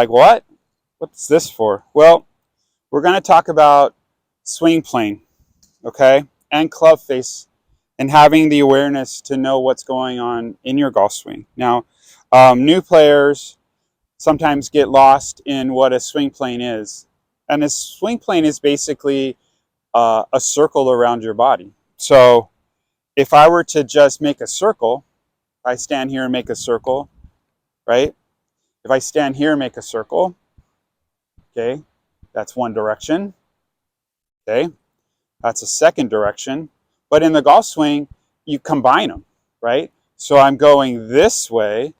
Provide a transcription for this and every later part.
Like, what? What's this for? Well, we're going to talk about swing plane, okay, and club face, and having the awareness to know what's going on in your golf swing. Now, new players sometimes get lost in what a swing plane is. And a swing plane is basically a circle around your body. So if I were to just make a circle, I stand here and make a circle, right? If I stand here and make a circle, okay, that's one direction, okay? That's a second direction. But in the golf swing, you combine them, right? So I'm going this way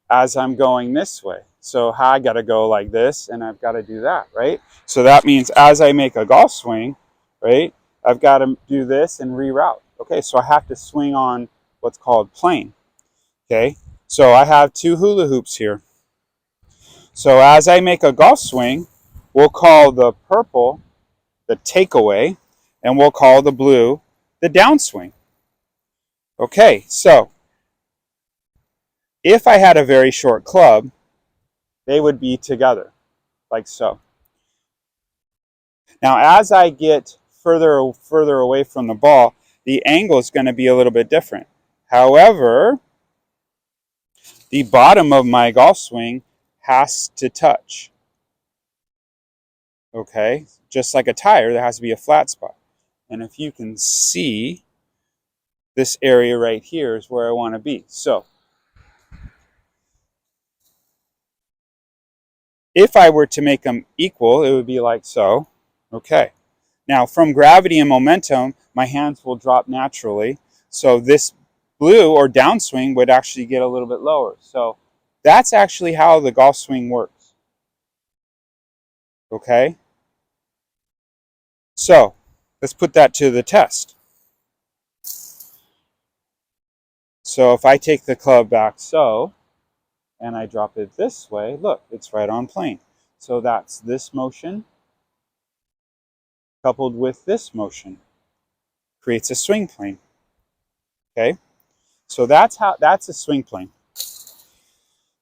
as I'm going this way. So I got to go like this, and I've got to do that, right? So that means as I make a golf swing, right, I've got to do this and reroute. Okay, so I have to swing on what's called plane. Okay, so I have two hula hoops here. So as I make a golf swing, we'll call the purple the takeaway, and we'll call the blue the downswing. Okay, so if I had a very short club, they would be together, like so. Now, as I get further away from the ball, the angle is going to be a little bit different. However, the bottom of my golf swing has to touch. Okay, just like a tire, there has to be a flat spot. And if you can see, this area right here is where I want to be. So if I were to make them equal, it would be like so. Okay. Now, from gravity and momentum, my hands will drop naturally. So this blue or downswing would actually get a little bit lower. So that's actually how the golf swing works. Okay. So let's put that to the test. So if I take the club back so, and I drop it this way, look, it's right on plane. So that's this motion coupled with this motion creates a swing plane. Okay, so that's a swing plane.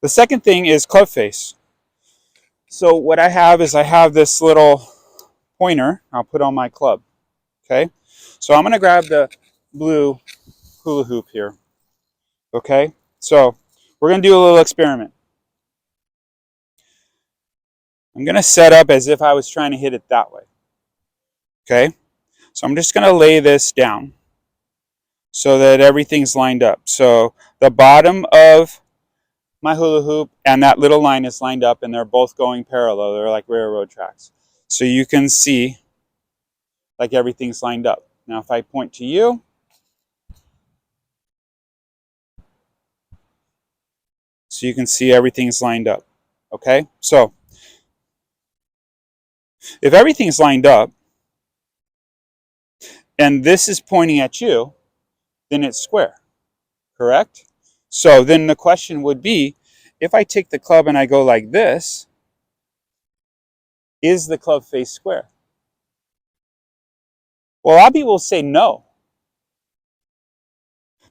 The second thing is club face. So what I have is I have this little pointer I'll put on my club. Okay, so I'm going to grab the blue hula hoop here. Okay, so we're going to do a little experiment. I'm going to set up as if I was trying to hit it that way. Okay, so I'm just going to lay this down so that everything's lined up. So the bottom of my hula hoop and that little line is lined up, and they're both going parallel. They're like railroad tracks. So you can see like everything's lined up. Now if I point to you, so you can see everything's lined up. Okay, so if everything's lined up and this is pointing at you, then it's square, correct? So then the question would be, if I take the club and I go like this, is the club face square? Well, a lot of people will say no.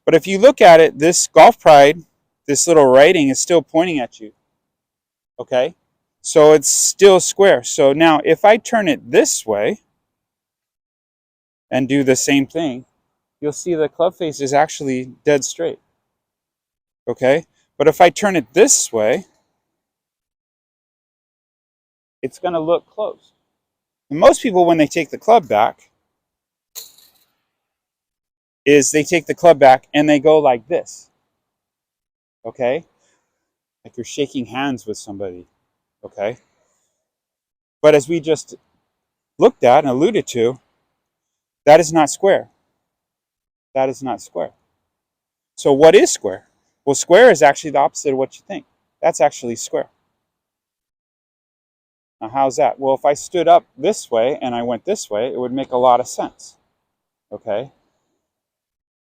But if you look at it, this Golf Pride, this little writing is still pointing at you. Okay? So it's still square. So now if I turn it this way and do the same thing, you'll see the club face is actually dead straight. Okay? But if I turn it this way, it's going to look closed. And most people, when they take the club back, is they take the club back and they go like this. Okay? Like you're shaking hands with somebody. Okay? But as we just looked at and alluded to, that is not square. That is not square. So what is square? Well, square is actually the opposite of what you think. That's actually square. Now, how's that? Well, if I stood up this way and I went this way, it would make a lot of sense. Okay?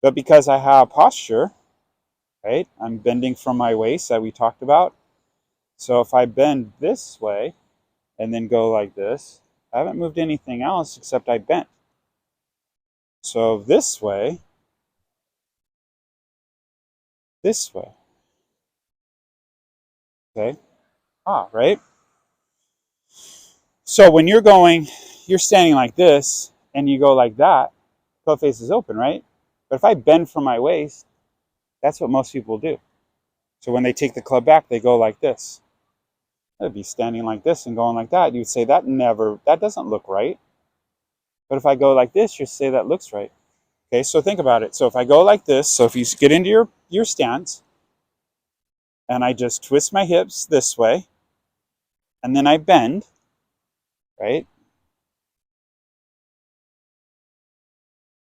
But because I have posture, right, I'm bending from my waist that we talked about. So if I bend this way and then go like this, I haven't moved anything else except I bent. So this way, okay? Right? So when you're standing like this and you go like that, club face is open, right? But if I bend from my waist, that's what most people do. So when they take the club back, they go like this. I'd be standing like this and going like that. You'd say that doesn't look right. But if I go like this, you say that looks right. Okay, so think about it. So if I go like this, so if you get into your stance and I just twist my hips this way and then I bend, right?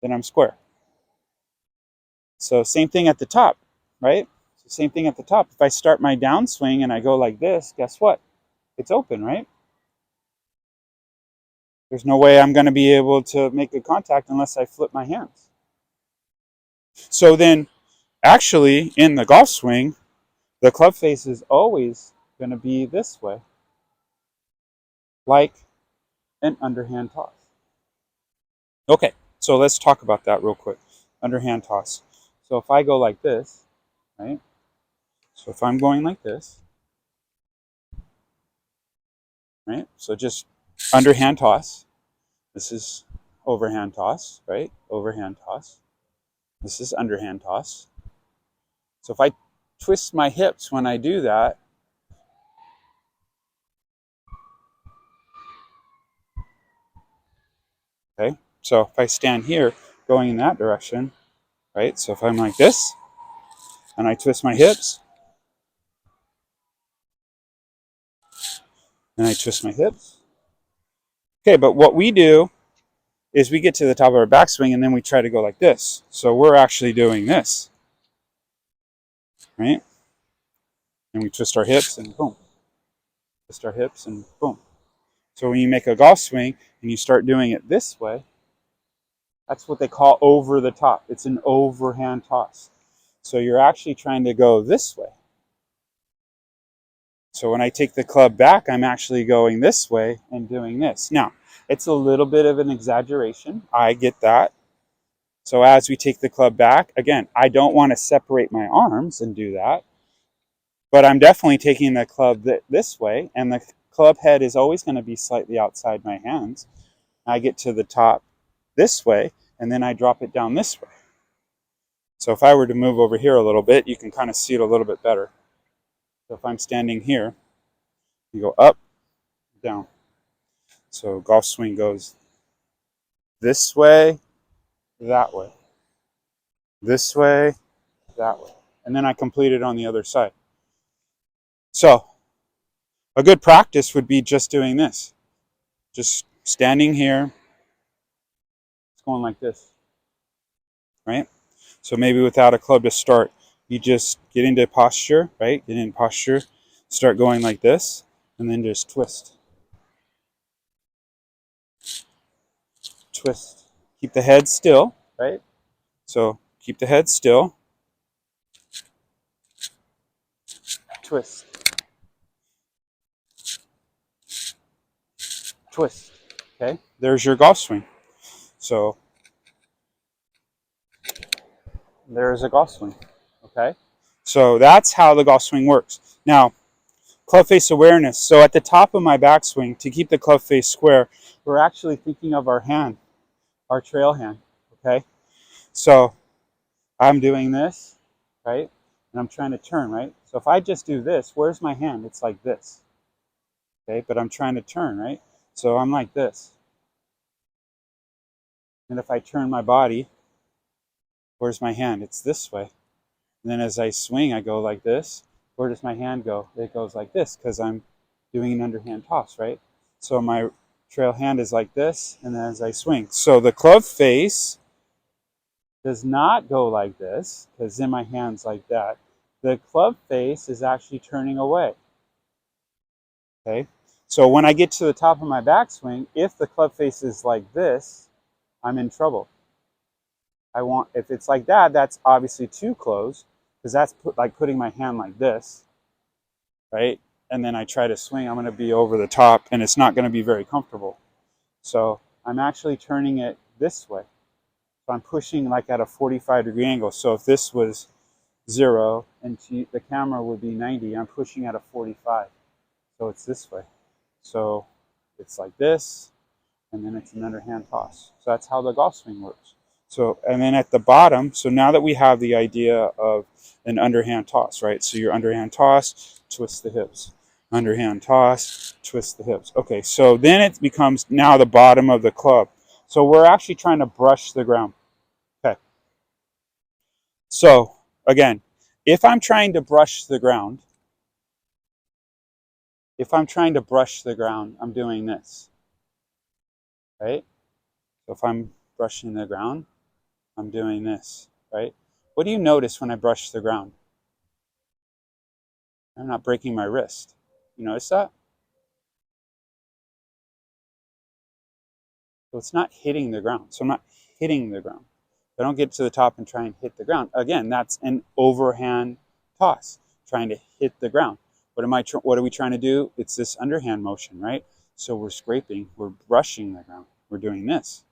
Then I'm square. So same thing at the top, right? So same thing at the top. If I start my downswing and I go like this, guess what? It's open, right? There's no way I'm going to be able to make good contact unless I flip my hands. So then, actually, in the golf swing, the club face is always going to be this way, like an underhand toss. Okay, so let's talk about that real quick. Underhand toss. So if I go like this, right? So if I'm going like this, right? So just underhand toss. This is overhand toss, right? Overhand toss. This is underhand toss. So if I twist my hips when I do that, okay? So if I stand here going in that direction, right? So if I'm like this and I twist my hips and I twist my hips. Okay, but what we do is we get to the top of our backswing and then we try to go like this. So we're actually doing this, right? And we twist our hips and boom. Twist our hips and boom. So when you make a golf swing and you start doing it this way, that's what they call over the top. It's an overhand toss. So you're actually trying to go this way. So when I take the club back, I'm actually going this way and doing this. Now, it's a little bit of an exaggeration. I get that. So as we take the club back, again, I don't want to separate my arms and do that. But I'm definitely taking the club this way, and the club head is always going to be slightly outside my hands. I get to the top this way, and then I drop it down this way. So if I were to move over here a little bit, you can kind of see it a little bit better. So if I'm standing here, you go up, down. So golf swing goes this way, that way, this way, that way. And then I complete it on the other side. So a good practice would be just doing this. Just standing here, it's going like this, right? So maybe without a club to start, you just get into posture, right? Get in posture, start going like this, and then just twist. Twist. Keep the head still, right? So keep the head still. Twist. Twist. Okay, there's your golf swing. So there's a golf swing. Okay, so that's how the golf swing works. Now, club face awareness. So at the top of my backswing, to keep the club face square, we're actually thinking of our hand, our trail hand. Okay, so I'm doing this, right? And I'm trying to turn, right? So if I just do this, where's my hand? It's like this. Okay, but I'm trying to turn, right? So I'm like this. And if I turn my body, where's my hand? It's this way. And then as I swing, I go like this. Where does my hand go? It goes like this because I'm doing an underhand toss, right? So my trail hand is like this, and then as I swing. So the club face does not go like this because then my hand's like that. The club face is actually turning away. Okay? So when I get to the top of my backswing, if the club face is like this, I'm in trouble. If it's like that, that's obviously too close because that's like putting my hand like this, right? And then I try to swing, I'm going to be over the top and it's not going to be very comfortable. So I'm actually turning it this way. So I'm pushing like at a 45-degree angle. So if this was 0 and the camera would be 90, I'm pushing at a 45. So it's this way. So It's like this, and then it's an underhand toss. So that's how the golf swing works. So, and then at the bottom, so now that we have the idea of an underhand toss, right? So your underhand toss, twist the hips. Underhand toss, twist the hips. Okay, so then it becomes now the bottom of the club. So we're actually trying to brush the ground. Okay. So again, if I'm trying to brush the ground, I'm doing this, right? So if I'm brushing the ground, I'm doing this, right? What do you notice when I brush the ground? I'm not breaking my wrist. You notice that? So it's not hitting the ground. So I'm not hitting the ground. If I don't get to the top and try and hit the ground, again, that's an overhand toss, trying to hit the ground. What are we trying to do? It's this underhand motion, right? So we're scraping, we're brushing the ground. We're doing this,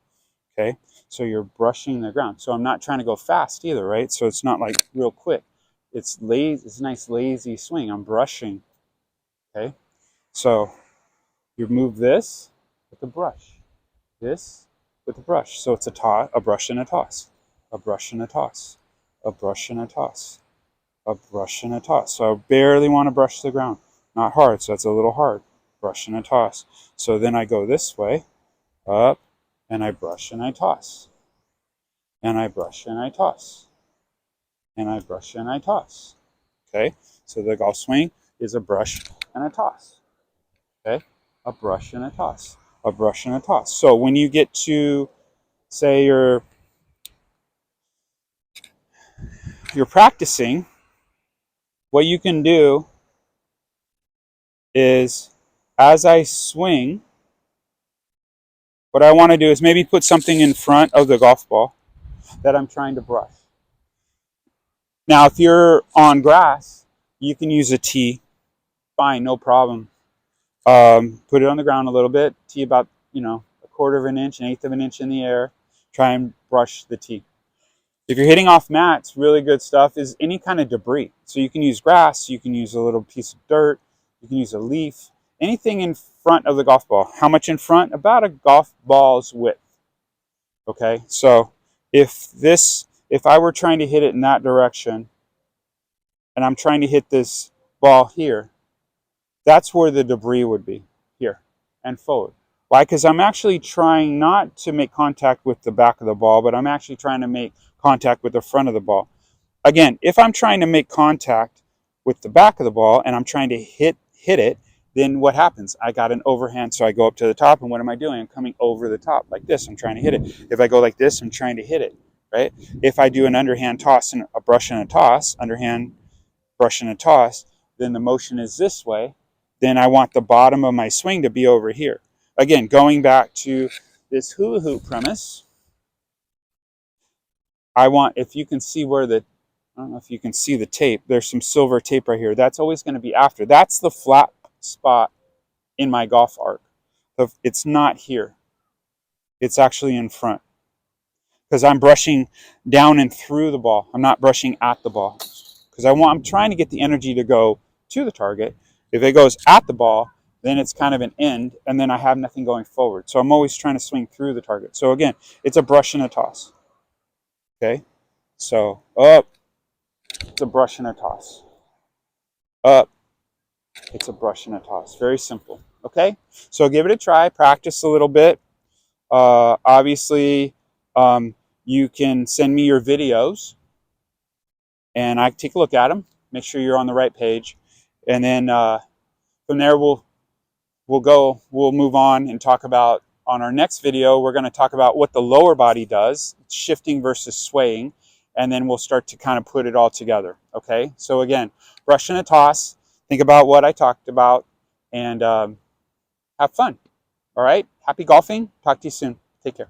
okay? So you're brushing the ground. So I'm not trying to go fast either, right? So it's not like real quick. It's lazy, it's a nice lazy swing. I'm brushing, okay? So you move this with the brush. This with a brush. So it's a brush and a toss, a brush and a toss, a brush and a toss, a brush and a toss. So I barely want to brush the ground. Not hard, so that's a little hard. Brush and a toss. So then I go this way, up, and I brush and I toss. And I brush and I toss. And I brush and I toss. Okay? So the golf swing is a brush and a toss. Okay? A brush and a toss. A brush and a toss. So when you get to, say, you're practicing, what you can do is, as I swing, what I want to do is maybe put something in front of the golf ball that I'm trying to brush. Now, if you're on grass, you can use a tee. Fine, no problem. Put it on the ground a little bit, tee about, a quarter of an inch, an eighth of an inch in the air. Try and brush the tee. If you're hitting off mats, really good stuff is any kind of debris. So you can use grass, you can use a little piece of dirt, you can use a leaf, anything in front of the golf ball. How much in front? About a golf ball's width. Okay, so if I were trying to hit it in that direction, and I'm trying to hit this ball here, that's where the debris would be, here and forward. Why? Because I'm actually trying not to make contact with the back of the ball, but I'm actually trying to make contact with the front of the ball. Again, if I'm trying to make contact with the back of the ball and I'm trying to hit it, then what happens? I got an overhand, so I go up to the top, and what am I doing? I'm coming over the top like this. I'm trying to hit it. If I go like this, I'm trying to hit it, right? If I do an underhand toss and a brush and a toss, underhand, brush and a toss, then the motion is this way. Then I want the bottom of my swing to be over here. Again, going back to this hula hoop premise, I want, if you can see where the, I don't know if you can see the tape, there's some silver tape right here. That's always going to be after. That's the flat spot in my golf arc. It's not here. It's actually in front. Because I'm brushing down and through the ball. I'm not brushing at the ball. Because I'm trying to get the energy to go to the target. If it goes at the ball, then it's kind of an end, and then I have nothing going forward. So I'm always trying to swing through the target. So again, it's a brush and a toss. Okay? So up, it's a brush and a toss. Up, it's a brush and a toss. Very simple. Okay? So give it a try. Practice a little bit. Obviously, you can send me your videos, and I take a look at them. Make sure you're on the right page, and then from there we'll move on and talk about, on our next video, we're going to talk about what the lower body does, shifting versus swaying, and then we'll start to kind of put it all together. Okay, so again, brush and a toss. Think about what I talked about, and have fun. All right, happy golfing. Talk to you soon. Take care.